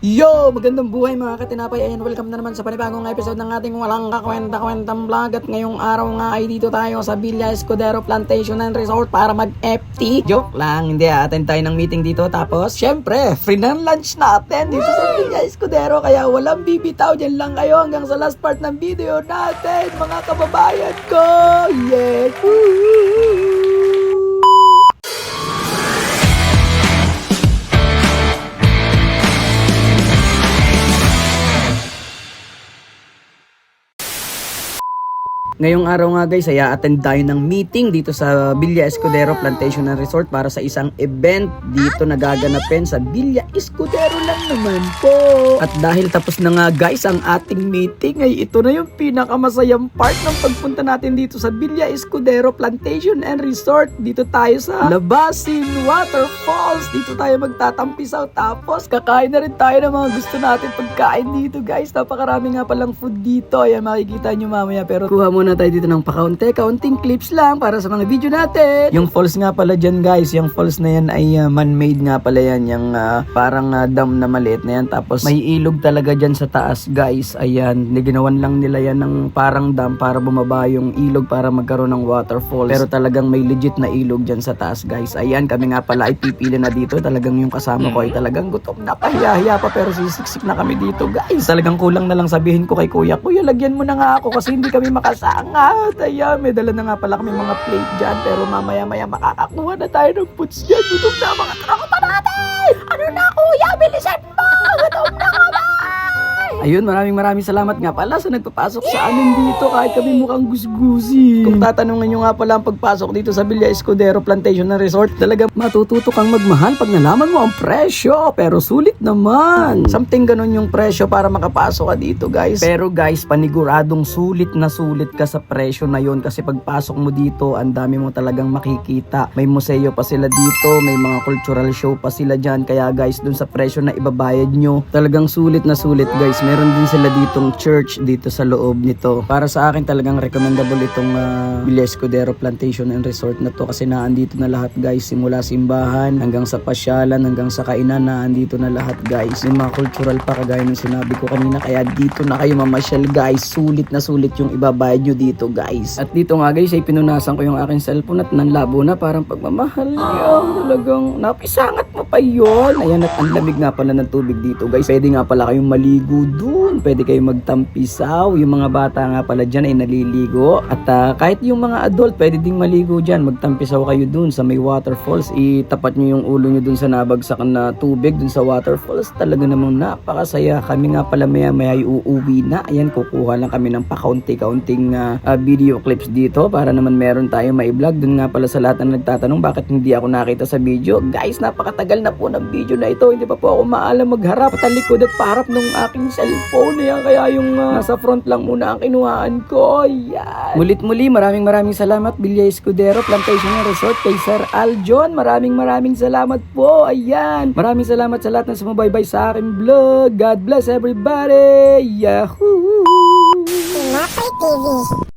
Yo! Magandang buhay mga katinapay. Ayan, welcome na naman sa panibagong episode ng ating walang kakwenta-kwentang vlog. At ngayong araw nga ay dito tayo sa Villa Escudero Plantation and Resort para mag-FT. Joke lang, hindi attend tayo ng meeting dito. Tapos, syempre, free ng lunch natin dito sa Villa Escudero. Kaya walang bibitaw, dyan lang kayo hanggang sa last part ng video natin, mga kababayan ko! Yeah! Woo! Ngayong araw nga guys, ay attend tayo ng meeting dito sa Villa Escudero Plantation and Resort para sa isang event dito nagaganapin sa Villa Escudero lang naman po. At dahil tapos na nga guys ang ating meeting, ay ito na yung pinakamasayang part ng pagpunta natin dito sa Villa Escudero Plantation and Resort. Dito tayo sa Labasin Waterfalls. Dito tayo magtatampisaw, tapos kakain na rin tayo ng mga gusto natin pagkain dito guys. Napakarami nga palang food dito. Ayan, makikita nyo mamaya, pero kuha muna tayo dito ng kaunting clips lang para sa mga video natin. Yung falls nga pala dyan guys, yung falls na yan ay man-made nga pala yan, yung parang dam na maliit na yan, tapos may ilog talaga dyan sa taas guys. Ayan, ginawan lang nila yan ng parang dam para bumaba yung ilog para magkaroon ng waterfalls, pero talagang may legit na ilog dyan sa taas guys. Ayan, kami nga pala ay pipili na dito. Talagang yung kasama ko ay talagang gutom na, pahiya-hiya pa, pero sisiksik na kami dito guys. Talagang kulang na lang sabihin ko kay kuya, lagyan mo na nga ako kasi hindi kami makasangat. Ayan, may dala na nga pala kami mga plate dyan, pero mamaya-maya makakakuha na tayo ng foods dyan. Gutom na mga tropa natin! Ano na kuya, bilisan mo! Gutom na kami! Ayun, maraming salamat nga pala sa nagpapasok sa amin dito kahit kami mukhang gusgusi. Kung tatanungin nyo nga pala ang pagpasok dito sa Villa Escudero Plantation and Resort, talaga matututo kang magmahal pag nalaman mo ang presyo, pero sulit naman. Something ganun yung presyo para makapasok ka dito guys. Pero guys, paniguradong sulit na sulit ka sa presyo na yon, kasi pagpasok mo dito, ang dami mo talagang makikita. May museo pa sila dito, may mga cultural show pa sila dyan. Kaya guys, dun sa presyo na ibabayad nyo, talagang sulit na sulit guys. Meron din sila ditong church dito sa loob nito. Para sa akin talagang recommendable itong Villa Escudero Plantation and Resort na to, kasi naandito na lahat guys, simula simbahan hanggang sa pasyalan hanggang sa kainan, naandito na lahat guys. Yung mga cultural pa kagaya ng sinabi ko kanina, kaya dito na kayo mamasyal guys. Sulit na sulit yung ibabayad nyo dito guys. At dito nga guys ay pinunasan ko yung aking cellphone at nanlabo na, parang pagmamahal niya. Talagang napisangat mo pa yun. Ayan, at ang lamig nga pala ng tubig dito guys. Pwede nga pala kayong maligo dun, pwede kayong magtampisaw. Yung mga bata nga pala dyan ay naliligo, at kahit yung mga adult pwede ding maligo dyan. Magtampisaw kayo dun sa may waterfalls, itapat nyo yung ulo nyo dun sa nabagsakan na tubig dun sa waterfalls. Talaga namang napakasaya. Kami nga pala maya uuwi na. Ayan, kukuha lang kami ng pakaunti-kaunting video clips dito para naman meron tayo mai-vlog. Dun nga pala sa lahat na nagtatanong bakit hindi ako nakita sa video guys, napakatagal na po ng video na ito, hindi pa po ako maalam magharap, talikod at paharap ng aking cellphone. Yan, kaya yung nasa front lang muna ang kinuhaan ko. Yan. Mulit-muli, maraming salamat Villa Escudero Plantation and Resort kay Sir Aljon. Maraming salamat po. Ayan. Maraming salamat sa lahat na sumubaybay sa aking vlog. God bless everybody. Yahoo! Tinapay TV.